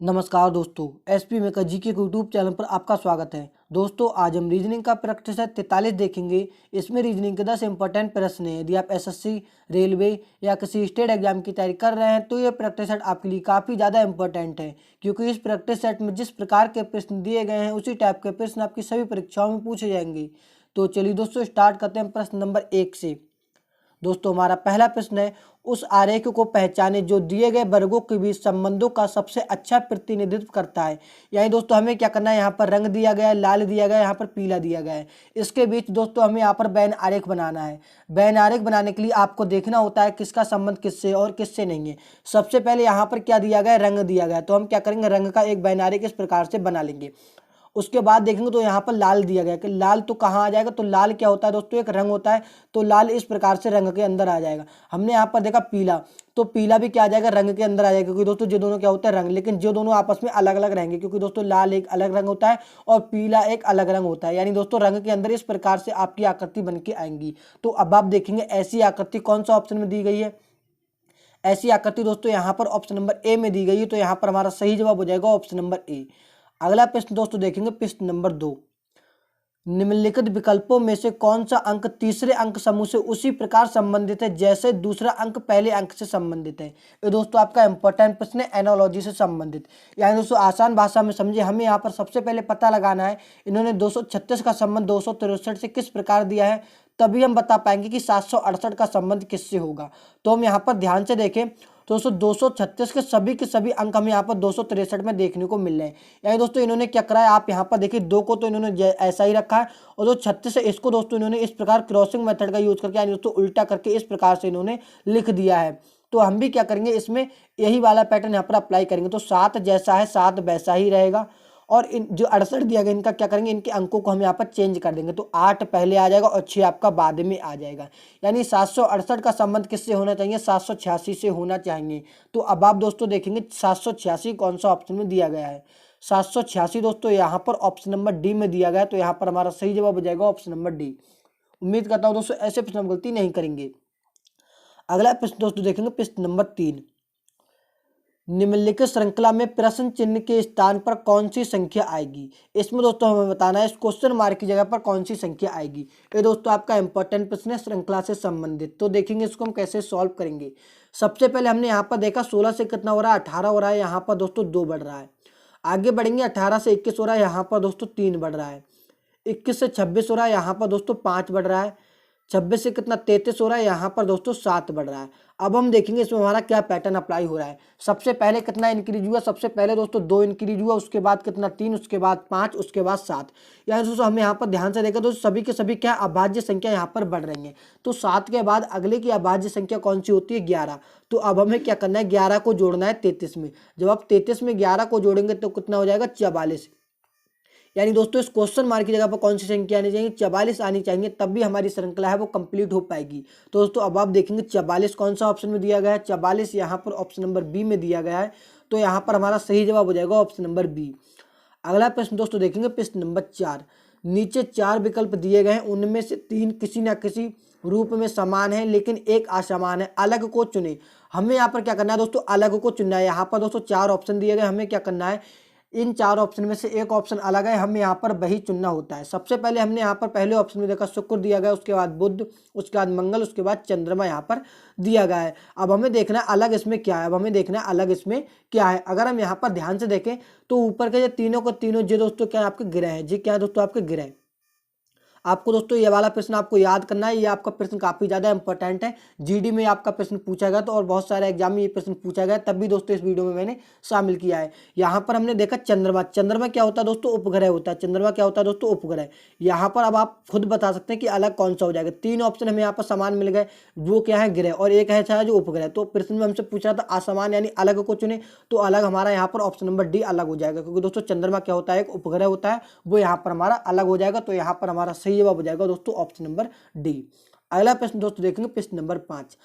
नमस्कार दोस्तों, SP maker जी के यूट्यूब चैनल पर आपका स्वागत है। दोस्तों, आज हम रीजनिंग का प्रैक्टिस सेट 43 देखेंगे। इसमें रीजनिंग के 10 इंपॉर्टेंट प्रश्न हैं। यदि आप एसएससी, रेलवे या किसी स्टेट एग्जाम की तैयारी कर रहे हैं तो ये प्रैक्टिस सेट आपके लिए काफ़ी ज़्यादा इंपॉर्टेंट है, क्योंकि इस प्रैक्टिस सेट में जिस प्रकार के प्रश्न दिए गए हैं उसी टाइप के प्रश्न आपकी सभी परीक्षाओं में पूछे जाएंगे। तो चलिए दोस्तों, स्टार्ट करते हैं प्रश्न नंबर 1 से। दोस्तों, हमारा पहला प्रश्न है, उस आरेख को पहचाने जो दिए गए वर्गों के बीच संबंधों का सबसे अच्छा प्रतिनिधित्व करता है। यानी दोस्तों, हमें क्या करना है, यहाँ पर रंग दिया गया है, लाल दिया गया है, यहाँ पर पीला दिया गया है। इसके बीच दोस्तों हमें यहाँ पर बैन आरेख बनाना है। बैन आरेख बनाने के लिए आपको देखना होता है किसका संबंध किससे और किससे नहीं है। सबसे पहले यहाँ पर क्या दिया गया है, रंग दिया गया है, तो हम क्या करेंगे, रंग का एक बैन आरेख इस प्रकार से बना लेंगे। उसके बाद देखेंगे तो यहाँ पर लाल दिया गया कि लाल तो कहाँ आ जाएगा, तो लाल क्या होता है दोस्तों, एक रंग होता है, तो लाल इस प्रकार से रंग के अंदर आ जाएगा। हमने यहाँ पर देखा पीला, तो पीला भी क्या आ जाएगा, रंग के अंदर आ जाएगा, क्योंकि दोस्तों जो दोनों क्या होते हैं, रंग, लेकिन जो दोनों आपस में अलग अलग रहेंगे, क्योंकि दोस्तों लाल एक अलग रंग होता है और पीला एक अलग रंग होता है। यानी दोस्तों रंग के अंदर इस प्रकार से आपकी आकृति बन के आएंगी। तो अब आप देखेंगे ऐसी आकृति कौन सा ऑप्शन में दी गई है। ऐसी आकृति दोस्तों यहाँ पर ऑप्शन नंबर ए में दी गई है, तो यहाँ पर हमारा सही जवाब हो जाएगा ऑप्शन नंबर ए। अगला प्रश्न दोस्तों देखेंगे, प्रश्न नंबर 2। निम्नलिखित विकल्पों में से कौन सा अंक तीसरे अंक समूह से उसी प्रकार संबंधित है जैसे दूसरा अंक पहले अंक से संबंधित है। ये दोस्तों आपका इंपॉर्टेंट प्रश्न है, एनालॉजी से संबंधित। यानी दोस्तों आसान भाषा में समझे, हमें यहाँ पर सबसे पहले पता लगाना है इन्होंने 236 का संबंध 263 से किस प्रकार दिया है, तभी हम बता पाएंगे कि 768 का संबंध किससे होगा। तो हम यहाँ पर ध्यान से देखें तो दोस्तों 236 के सभी अंक हमें यहाँ पर 263 में देखने को मिल रहे हैं। यानी दोस्तों इन्होंने क्या करा है, आप यहाँ पर देखिए 2 को तो इन्होंने ऐसा ही रखा है, और जो 36 है इसको दोस्तों इन्होंने इस प्रकार क्रॉसिंग मेथड का यूज करके, यानी दोस्तों उल्टा करके इस प्रकार से इन्होंने लिख दिया है। तो हम भी क्या करेंगे, इसमें यही वाला पैटर्न यहाँ पर अप्लाई करेंगे। तो 7 जैसा है 7 वैसा ही रहेगा, और इन जो 68 दिया गया इनका क्या करेंगे, इनके अंकों को हम यहाँ पर चेंज कर देंगे। तो 8 पहले आ जाएगा और 6 आपका बाद में आ जाएगा। यानी 768 का संबंध किससे होना चाहिए, 786 से होना चाहिए। तो अब आप दोस्तों देखेंगे 786 कौन सा ऑप्शन में दिया गया है। 786 दोस्तों यहाँ पर ऑप्शन नंबर डी में दिया गया है, तो यहाँ पर हमारा सही जवाब हो जाएगा ऑप्शन नंबर डी। उम्मीद करता हूँ दोस्तों ऐसे प्रश्न हम गलती नहीं करेंगे। अगला प्रश्न दोस्तों देखेंगे, प्रश्न नंबर 3। निम्नलिखित श्रृंखला में प्रश्न चिन्ह के स्थान पर कौन सी संख्या आएगी। इसमें दोस्तों हमें बताना है इस क्वेश्चन मार्क की जगह पर कौन सी संख्या आएगी। ये दोस्तों आपका इंपॉर्टेंट प्रश्न है, श्रृंखला से संबंधित। तो देखेंगे इसको हम कैसे सॉल्व करेंगे। सबसे पहले हमने यहाँ पर देखा 16 से कितना हो रहा है, 18 हो रहा है, यहाँ पर दोस्तों 2 बढ़ रहा है। आगे बढ़ेंगे, 18 से 21 हो रहा है, यहाँ पर दोस्तों 3 बढ़ रहा है। 21 से 26 हो रहा है, यहाँ पर दोस्तों 5 बढ़ रहा है। 26 से कितना 33 हो रहा है, यहाँ पर दोस्तों 7 बढ़ रहा है। अब हम देखेंगे इसमें हमारा क्या पैटर्न अप्लाई हो रहा है। सबसे पहले कितना इंक्रीज हुआ, सबसे पहले दोस्तों 2 इंक्रीज हुआ, उसके बाद कितना 3, उसके बाद 5, उसके बाद 7। यानी दोस्तों हमें यहाँ पर ध्यान से देखा तो सभी के सभी क्या अभाज्य संख्या यहाँ पर बढ़ रही है। तो 7 के बाद अगले की अभाज्य संख्या कौन सी होती है, 11। तो अब हमें क्या करना है, 11 को जोड़ना है 33 में। जब आप 33 में 11 को जोड़ेंगे तो कितना हो जाएगा, 44। यानी दोस्तों इस क्वेश्चन मार्क की जगह पर कौन सी संख्या आनी चाहिए, 44 आनी चाहिए, तब भी हमारी श्रृंखला है वो कंप्लीट हो पाएगी। तो दोस्तों अब आप देखेंगे 44 कौन सा ऑप्शन में दिया गया है, 44 यहाँ पर ऑप्शन नंबर बी में दिया गया है। तो यहाँ पर हमारा सही जवाब हो जाएगा ऑप्शन नंबर बी। अगला प्रश्न दोस्तों देखेंगे, प्रश्न नंबर 4। नीचे 4 विकल्प दिए गए हैं, उनमें से 3 किसी न किसी रूप में समान है लेकिन एक असमान है, अलग को चुने। हमें यहाँ पर क्या करना है दोस्तों, अलग को चुनना है। यहाँ पर दोस्तों 4 ऑप्शन दिए गए, हमें क्या करना है, इन 4 ऑप्शन में से एक ऑप्शन अलग है, हमें यहाँ पर वही चुनना होता है। सबसे पहले हमने यहाँ पर पहले ऑप्शन में देखा शुक्र दिया गया, उसके बाद बुध, उसके बाद मंगल, उसके बाद चंद्रमा यहाँ पर दिया गया है। अब हमें देखना है अलग इसमें क्या है, अब हमें देखना है अलग इसमें क्या है। अगर हम यहाँ पर ध्यान से देखें तो ऊपर के जो तीनों को तीनों जो दोस्तों क्या है, आपके ग्रह है जी, क्या है दोस्तों आपके ग्रह। आपको दोस्तों ये वाला प्रश्न आपको याद करना है, ये आपका प्रश्न काफ़ी ज़्यादा इंपॉर्टेंट है। जीडी में आपका प्रश्न पूछा गया तो और बहुत सारे एग्जाम में ये प्रश्न पूछा गया, तब भी दोस्तों इस वीडियो में मैंने शामिल किया है। यहाँ पर हमने देखा चंद्रमा। चंद्रमा क्या होता है दोस्तों, उपग्रह होता है। चंद्रमा क्या होता है दोस्तों, उपग्रह। यहाँ पर अब आप खुद बता सकते हैं कि अलग कौन सा हो जाएगा। 3 ऑप्शन हमें यहाँ पर समान मिल गए, वो क्या है, ग्रह, और एक है जो उपग्रह। तो प्रश्न में हमसे पूछ रहा था असमान यानी अलग को चुने, तो अलग हमारा यहाँ पर ऑप्शन नंबर डी अलग हो जाएगा, क्योंकि दोस्तों चंद्रमा क्या होता है, एक उपग्रह होता है, वो यहाँ पर हमारा अलग हो जाएगा। तो यहाँ पर हमारा सही जवाब हो जाएगा दोस्तों ऑप्शन नंबर डी। अगला प्रश्न दोस्तों देखेंगे, प्रश्न नंबर 5।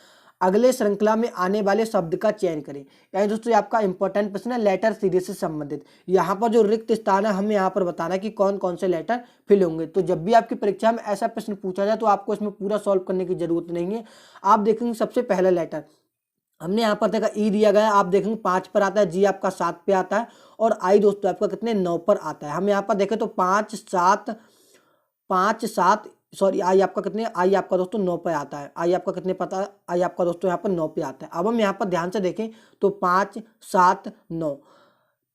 अगले श्रृंखला में आने वाले शब्द का चयन करें। यानी दोस्तों ये आपका इंपॉर्टेंट प्रश्न है, लेटर सीरीज से संबंधित। यहाँ पर जो रिक्त स्थान है हमें यहाँ पर बताना है कि कौन कौन से लेटर फिल होंगे। तो जब भी आपकी परीक्षा में ऐसा प्रश्न पूछा जाए तो आपको इसमें पूरा सॉल्व करने की जरूरत नहीं है। आप देखेंगे सबसे पहला लेटर, हमने यहाँ पर देखा ई दिया गया है, आप देखेंगे 5 पर आता है, जी आपका 7 पे आता है और आई दोस्तों आपका कितने 9 पर आता है। हम यहाँ पर देखें तो 5 7 सॉरी आई आपका कितने, आई आपका दोस्तों 9 पे आता है, आई आपका कितने पता है, आई आपका दोस्तों यहाँ पर 9 पे आता है। अब हम यहाँ पर ध्यान से देखें तो 5 7 9,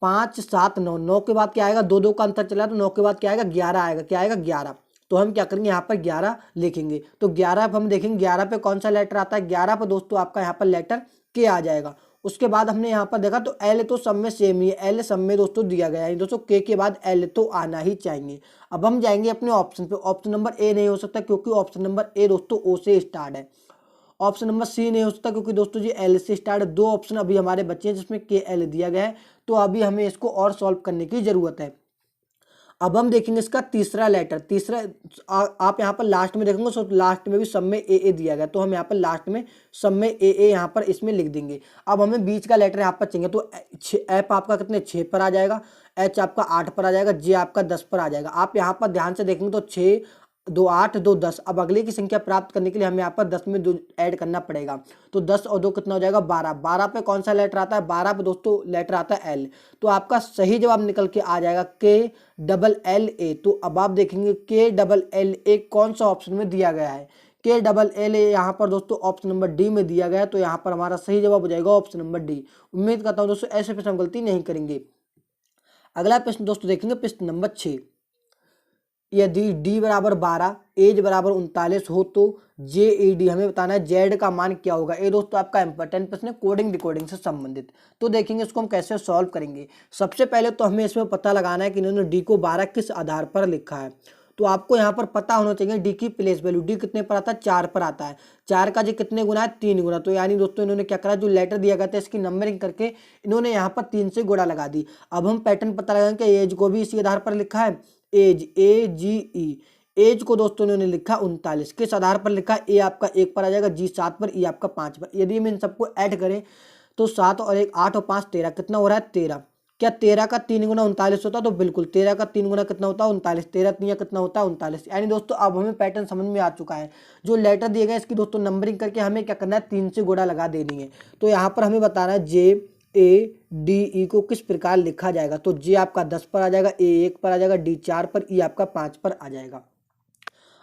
5 7 9, 9 के बाद क्या आएगा, 2 2 का अंतर चला तो 9 के बाद क्या आएगा 11 आएगा, क्या आएगा 11। तो हम क्या करेंगे यहाँ पर 11 लिखेंगे। तो 11 पे हम देखेंगे 11 पे कौन सा लेटर आता है, 11 पे दोस्तों आपका यहाँ पर लेटर के आ जाएगा। उसके बाद हमने यहाँ पर देखा तो एल तो सब में सेम ही है, एल सब में दोस्तों दिया गया है दोस्तों, के बाद एल तो आना ही चाहिए। अब हम जाएंगे अपने ऑप्शन पे, ऑप्शन नंबर ए नहीं हो सकता क्योंकि ऑप्शन नंबर ए दोस्तों ओ से स्टार्ट है। ऑप्शन नंबर सी नहीं हो सकता क्योंकि दोस्तों जी एल से स्टार्ट है। 2 ऑप्शन अभी हमारे बच्चे हैं जिसमें के एल दिया गया है, तो अभी हमें इसको और सॉल्व करने की जरूरत है। अब हम देखेंगे इसका तीसरा लेटर, तीसरा आप यहाँ पर लास्ट में देखेंगे तो लास्ट में भी सब में ए दिया गया, तो हम यहाँ पर लास्ट में सब में ए यहाँ पर इसमें लिख देंगे। अब हमें बीच का लेटर यहाँ पर चाहिए, तो एफ आपका कितने 6 पर आ जाएगा, एच आपका 8 पर आ जाएगा, जे आपका 10 पर आ जाएगा। आप यहाँ पर ध्यान से देखेंगे तो 6 2 8 2 10। अब अगले की संख्या प्राप्त करने के लिए हमें यहाँ पर 10 में 2 ऐड करना पड़ेगा, तो 10 और 2 कितना हो जाएगा 12। 12 पे कौन सा लेटर आता है, 12 पे दोस्तों लेटर आता है एल। तो आपका सही जवाब निकल के आ जाएगा KLLA। तो अब आप देखेंगे KLLA कौन सा ऑप्शन में दिया गया है, KLLA यहाँ पर दोस्तों ऑप्शन नंबर डी में दिया गया है, तो यहाँ पर हमारा सही जवाब हो जाएगा ऑप्शन नंबर डी। उम्मीद करता हूँ दोस्तों ऐसे प्रश्न हम गलती नहीं करेंगे। अगला प्रश्न दोस्तों देखेंगे प्रश्न नंबर 6। यदि d बराबर 12 एज बराबर 39 हो तो JED हमें बताना है जेड का मान क्या होगा। ये दोस्तों आपका इंपॉर्टेंट प्रश्न है कोडिंग डिकोडिंग से संबंधित। तो देखेंगे इसको हम कैसे सॉल्व करेंगे। सबसे पहले तो हमें इसमें पता लगाना है कि इन्होंने d को 12 किस आधार पर लिखा है। तो आपको यहाँ पर पता होना चाहिए d की प्लेस वैल्यू। d कितने पर आता है 4 पर आता है, 4 का जी कितने गुना है 3 गुना। तो यानी दोस्तों इन्होंने क्या करा, जो लेटर दिया गया था इसकी नंबरिंग करके इन्होंने यहाँ पर 3 से गुणा लगा दी। अब हम पैटर्न पता लगाएंगे कि एज को भी इसी आधार पर लिखा है, एज AGE। एज को दोस्तों इन्होंने लिखा 39, किस आधार पर लिखा, ए आपका 1 पर आ जाएगा, जी 7 पर, ई आपका 5 पर। यदि हम इन सबको ऐड करें तो 7 और 1 8 और 5 13, कितना हो रहा है 13। क्या 13 का 3 गुना 39 होता है, तो बिल्कुल 13 का 3 गुना कितना होता है 39, 13 3 कितना होता है 39। यानी दोस्तों अब हमें पैटर्न समझ में आ चुका है। जो लेटर दिए गए इसकी दोस्तों नंबरिंग करके हमें क्या करना है 3 से गुणा लगा देनी है। तो यहाँ पर हमें बताना है JADE को किस प्रकार लिखा जाएगा। तो जे आपका 10 पर आ जाएगा, ए 1 पर आ जाएगा, डी 4 पर, ई आपका 5 पर आ जाएगा।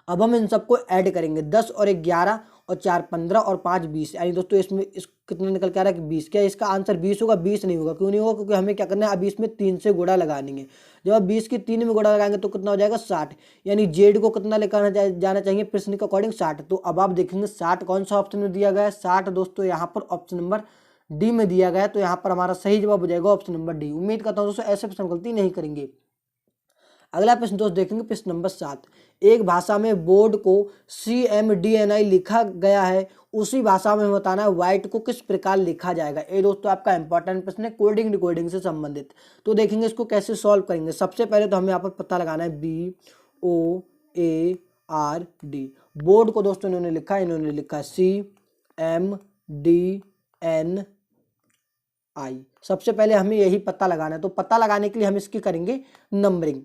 अब हम इन सबको ऐड करेंगे, 10 और 1 11 और 4 15 और 5 20। यानी दोस्तों इसमें इस कितना निकल के आ रहा है कि 20। क्या इसका आंसर 20 होगा, 20 नहीं होगा। क्यों नहीं होगा, क्योंकि हमें क्या करना है अभी इसमें 3 से गुणा लगानी है। जब आप 20 की 3 में गुणा लगाएंगे तो कितना हो जाएगा 60। यानी जेड को कितना लेकर जाना चाहिए प्रश्न के अकॉर्डिंग 60। तो अब आप देखेंगे 60 कौन सा ऑप्शन में दिया गया है, 60 दोस्तों यहाँ पर ऑप्शन नंबर डी में दिया गया है। तो यहाँ पर हमारा सही जवाब हो जाएगा ऑप्शन नंबर डी। उम्मीद करता हूँ दोस्तों ऐसे प्रश्न गलती नहीं करेंगे। अगला प्रश्न दोस्त देखेंगे प्रश्न नंबर 7। एक भाषा में बोर्ड को CMDNI लिखा गया है, उसी भाषा में बताना है व्हाइट को किस प्रकार लिखा जाएगा। ये दोस्तों आपका इंपॉर्टेंट प्रश्न है कोडिंग डिकोडिंग से संबंधित। तो देखेंगे इसको कैसे सॉल्व करेंगे। सबसे पहले तो हमें यहाँ पर पता लगाना है BOARD। बोर्ड को दोस्तों इन्होंने लिखा है, इन्होंने लिखा CMDNI। सबसे पहले हमें यही पता लगाना है। तो पता लगाने के लिए हम इसकी करेंगे नंबरिंग।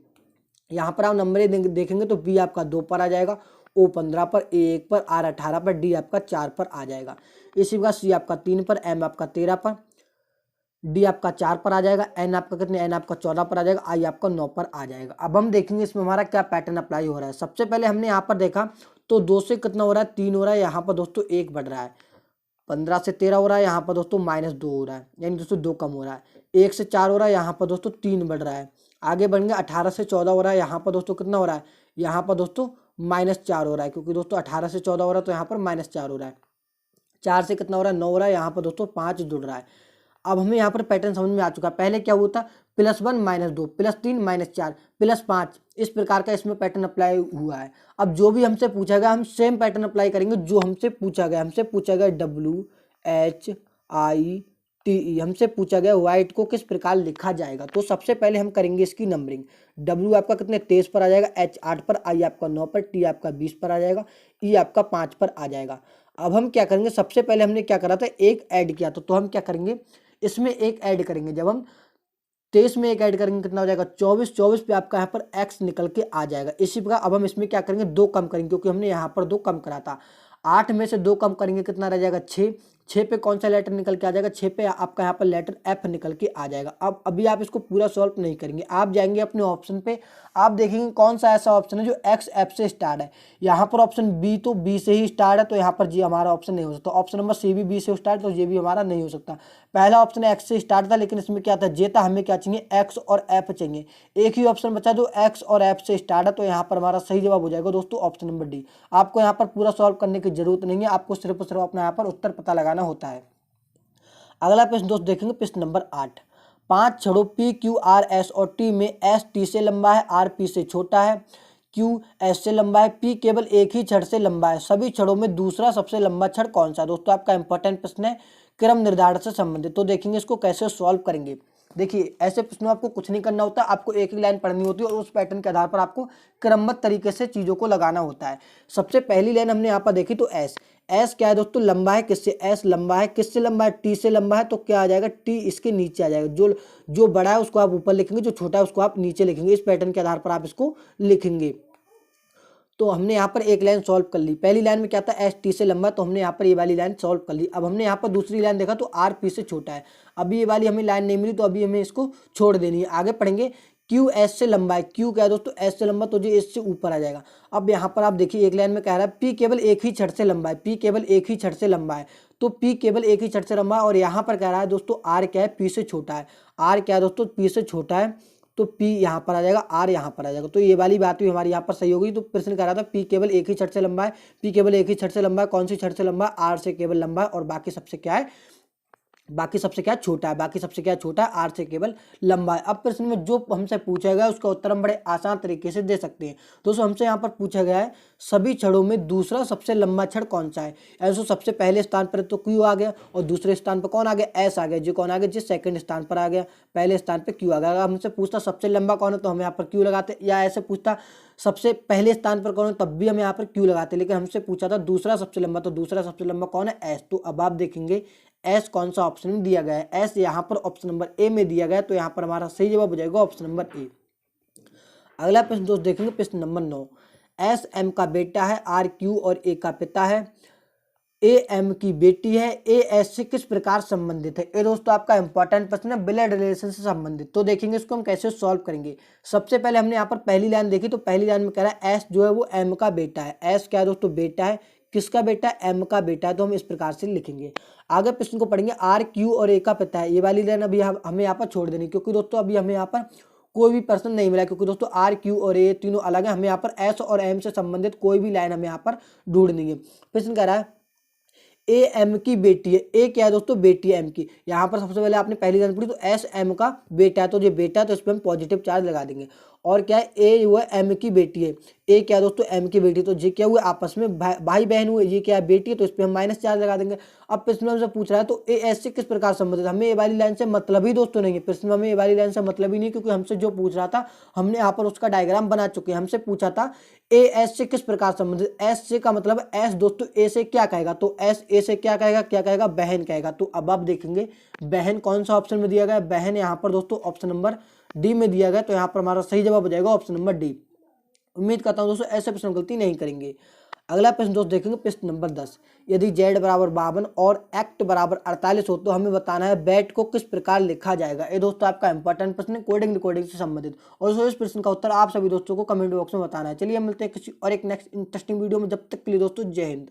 यहाँ पर आप नंबरिंग देखेंगे तो बी आपका 2 पर आ जाएगा, O 15 पर, A 1 पर, R 18 पर, D आपका 4 पर आ जाएगा। इसी प्रकार C आपका 3 पर, M आपका 13 पर, D आपका 4 पर आ जाएगा, N आपका कितने, N आपका 14 पर आ जाएगा, I आपका 9 पर आ जाएगा। अब हम देखेंगे इसमें हमारा क्या पैटर्न अप्लाई हो रहा है। सबसे पहले हमने यहाँ पर देखा तो 2 से कितना हो रहा है 3 हो रहा है, यहाँ पर दोस्तों 1 बढ़ रहा है, 15 से 13 हो रहा है, यहाँ पर दोस्तों -2 हो रहा है, यानी दोस्तों 2 कम हो रहा है। 1 से 4 हो रहा है, यहाँ पर दोस्तों 3 बढ़ रहा है। आगे बढ़ गया 18 से 14 हो रहा है, यहाँ पर दोस्तों कितना हो रहा है, यहाँ पर दोस्तों -4 हो रहा है, क्योंकि दोस्तों 18 से 14 हो रहा है तो यहाँ पर -4 हो रहा है। 4 से कितना हो रहा है 9 हो रहा है, यहाँ पर दोस्तों 5 जुड़ रहा है। अब हमें यहाँ पर पैटर्न समझ में आ चुका है। पहले क्या हुआ था +1 -2 +3 -4 +5, इस प्रकार का इसमें पैटर्न अप्लाई हुआ है। अब जो भी हमसे पूछा गया हम सेम पैटर्न अप्लाई करेंगे जो हमसे पूछा गया। WHITE हमसे पूछा गया व्हाइट को किस प्रकार लिखा जाएगा। तो सबसे पहले हम करेंगे इसकी नंबरिंग। W आपका कितने 23 पर आ जाएगा, H 8 पर, I आपका 9 पर, T आपका 20 पर आ जाएगा, E आपका 5 पर आ जाएगा। अब हम क्या करेंगे, सबसे पहले हमने क्या करा था एक ऐड किया तो हम क्या करेंगे इसमें एक ऐड करेंगे। जब हम 23 में एक ऐड करेंगे कितना हो जाएगा 24, 24 पे आपका यहाँ पर x निकल के आ जाएगा। इसी प्रकार अब हम इसमें क्या करेंगे 2 कम करेंगे, क्योंकि हमने यहाँ पर 2 कम करा था। 8 में से 2 कम करेंगे कितना रह जाएगा 6, 6 पे कौन सा लेटर निकल के आ जाएगा, 6 पे आपका यहाँ पर लेटर एफ निकल के आ जाएगा। अब अभी आप इसको पूरा सॉल्व नहीं करेंगे, आप जाएंगे अपने ऑप्शन पे, आप देखेंगे कौन सा ऐसा ऑप्शन है जो एक्स एफ से स्टार्ट है। यहाँ पर ऑप्शन बी, तो बी से ही स्टार्ट है, तो यहाँ पर जी हमारा ऑप्शन नहीं हो सकता। ऑप्शन नंबर सी भी बी से स्टार्ट, तो ये भी हमारा नहीं हो सकता। पहला ऑप्शन एक्स से स्टार्ट था, लेकिन इसमें क्या था, जे था, हमें क्या चाहिए, एक्स और एफ चाहिए। एक ही ऑप्शन बचा जो एक्स और एफ से स्टार्ट है, तो यहाँ पर हमारा सही जवाब हो जाएगा दोस्तों ऑप्शन नंबर डी। आपको यहाँ पर पूरा सॉल्व करने की जरूरत नहीं है, आपको सिर्फ और सिर्फ अपना यहाँ पर उत्तर पता लगाना होता है। अगला प्रश्न दोस्त देखेंगे, प्रश्न नंबर 8। 5 छड़ों पी क्यू आर एस और टी में एस टी से लंबा है, आर पी से छोटा है, क्यू एस से लंबा है, पी केवल एक ही छड़ से लंबा है। सभी छड़ों में दूसरा सबसे लंबा छड़ कौन सा है। दोस्तों आपका इंपॉर्टेंट प्रश्न है, क्रम निर्धारण से संबंधित। तो देखेंगे इसको कैसे सॉल्व करेंगे। देखिए ऐसे प्रश्नों आपको कुछ नहीं करना होता, आपको एक ही लाइन पढ़नी होती है और उस पैटर्न के आधार पर आपको क्रमबद्ध तरीके से चीज़ों को लगाना होता है। सबसे पहली लाइन हमने यहाँ पर देखी, तो एस, एस क्या है दोस्तों, लंबा है किससे, एस लंबा है किससे, लंबा है टी से लंबा है, तो क्या आ जाएगा, टी इसके नीचे आ जाएगा। जो बड़ा है उसको आप ऊपर लिखेंगे, जो छोटा है उसको आप नीचे लिखेंगे। इस पैटर्न के आधार पर आप इसको लिखेंगे। तो हमने यहाँ पर एक लाइन सॉल्व कर ली। पहली लाइन में क्या था, एस टी से लंबा, तो हमने यहाँ पर ये वाली लाइन सॉल्व कर ली। अब हमने यहाँ पर दूसरी लाइन देखा, तो आर पी से छोटा है। अभी ये वाली हमें लाइन नहीं मिली, तो अभी हमें इसको छोड़ देनी है। आगे पढ़ेंगे, क्यू एस से लंबा है, क्यू क्या है दोस्तों, एस से लंबा, तो जो एस से ऊपर आ जाएगा। अब यहाँ पर आप देखिए एक लाइन में कह रहा है पी केवल एक ही छड़ से लंबा है, पी केवल एक ही छड़ से लंबा है, तो पी केवल एक ही छड़ से लंबा है। और यहाँ पर कह रहा है दोस्तों आर क्या है, पी से छोटा है, आर क्या है दोस्तों, पी से छोटा है, तो P यहाँ पर आ जाएगा, R यहाँ पर आ जाएगा। तो ये वाली बात भी हमारी यहाँ पर सही होगी। तो प्रश्न कह रहा था P केवल एक ही छड़ से लंबा है, P केवल एक ही छड़ से लंबा है, कौन सी छड़ से लंबा है, R से केवल लंबा है, और बाकी सबसे क्या है, बाकी सबसे क्या छोटा है, बाकी सबसे क्या छोटा है, आर से केवल लंबा है। अब प्रश्न में जो हमसे पूछा गया है उसका उत्तर हम बड़े आसान तरीके से दे सकते हैं। दोस्तों हमसे यहाँ पर पूछा गया है सभी छड़ों में दूसरा सबसे लंबा छड़ कौन सा है। ऐसे सबसे पहले स्थान पर तो क्यू आ गया, और दूसरे स्थान पर कौन आ गया, एस आ गया। जो कौन आ गया, जिस सेकंड स्थान पर आ गया, पहले स्थान पर क्यू आ गया। अगर हमसे पूछता सबसे लंबा कौन है, तो हम यहाँ पर क्यू लगाते, या ऐसे पूछता सबसे पहले स्थान पर कौन है, तब भी हम यहाँ पर क्यू लगाते। लेकिन हमसे पूछा था दूसरा सबसे लंबा, तो दूसरा सबसे लंबा कौन है, एस। तो अब आप देखेंगे एस कौन सा ऑप्शन में दिया गया है, एस यहाँ पर ऑप्शन नंबर ए में दिया गया है, तो यहाँ पर हमारा सही जवाब हो जाएगा ऑप्शन नंबर ए। अगला प्रश्न दोस्त देखेंगे, प्रश्न नंबर 9। एस एम का बेटा है, आर क्यू और ए का पिता है, ए एम की बेटी है, ए एस से किस प्रकार संबंधित है। ये दोस्तों आपका इंपॉर्टेंट प्रश्न है, ब्लड रिलेशन से संबंधित। तो देखेंगे इसको हम कैसे सॉल्व करेंगे। सबसे पहले हमने यहाँ पर पहली लाइन देखी, तो पहली लाइन में कह रहा है एस जो है वो एम का बेटा है। एस क्या है दोस्तों, बेटा है, किसका बेटा है, एम का बेटा है। तो हम इस प्रकार से लिखेंगे। आगे प्रश्न को पढ़ेंगे, आर क्यू और ए का पिता है। ये वाली लाइन अभी हमें यहाँ पर छोड़ देनी, क्योंकि दोस्तों अभी हमें यहाँ पर कोई भी प्रश्न नहीं मिला, क्योंकि दोस्तों आर क्यू और ए तीनों अलग है। हमें यहाँ पर एस और एम से संबंधित कोई भी लाइन हमें यहाँ पर ढूंढनी है। प्रश्न कह रहा है ए एम की बेटी है, ए क्या है दोस्तों, बेटी है एम की। यहाँ पर सबसे पहले आपने पहली लाइन पढ़ी, तो एस एम का बेटा है, तो ये बेटा है, तो इस पर हम पॉजिटिव चार्ज लगा देंगे। और क्या है, ए हुआ एम की बेटी है, ए क्या है दोस्तों, एम की बेटी, तो ये क्या हुआ, आपस में भाई बहन हुए, ये क्या है, बेटी है, तो इस पर हम माइनस चार्ज लगा देंगे। अब प्रश्न में हमसे पूछ रहा है तो ए एस से किस प्रकार संबंधित, हमें ये वाली लाइन से मतलब ही दोस्तों नहीं है। प्रश्न में हमें ये वाली लाइन से मतलब ही नहीं, क्योंकि हमसे जो पूछ रहा था हमने यहाँ पर उसका डायग्राम बना चुके हैं। हमसे पूछा था ए एस से किस प्रकार संबंधित, एस से का मतलब एस दोस्तों ए से क्या कहेगा, तो एस ए से क्या कहेगा, क्या कहेगा, बहन कहेगा। तो अब आप देखेंगे बहन कौन सा ऑप्शन में दिया गया है, बहन यहाँ पर दोस्तों ऑप्शन नंबर डी में दिया गया। तो यहाँ पर हमारा सही जवाब हो जाएगा ऑप्शन नंबर डी। उम्मीद करता हूँ दोस्तों ऐसे प्रश्न गलती नहीं करेंगे। अगला प्रश्न दोस्त देखेंगे, प्रश्न नंबर 10। यदि z बराबर 52 और एक्ट बराबर 48 हो तो हमें बताना है बैट को किस प्रकार लिखा जाएगा। ये दोस्तों आपका इंपॉर्टेंट प्रश्न है, कोडिंग रिकॉर्डिंग से संबंधित। और दोस्तों इस प्रश्न का उत्तर आप सभी दोस्तों को कमेंट बॉक्स में बताना है। चलिए मिलते हैं किसी और एक नेक्स्ट इंटरेस्टिंग वीडियो में, जब तक के लिए दोस्तों जय हिंद।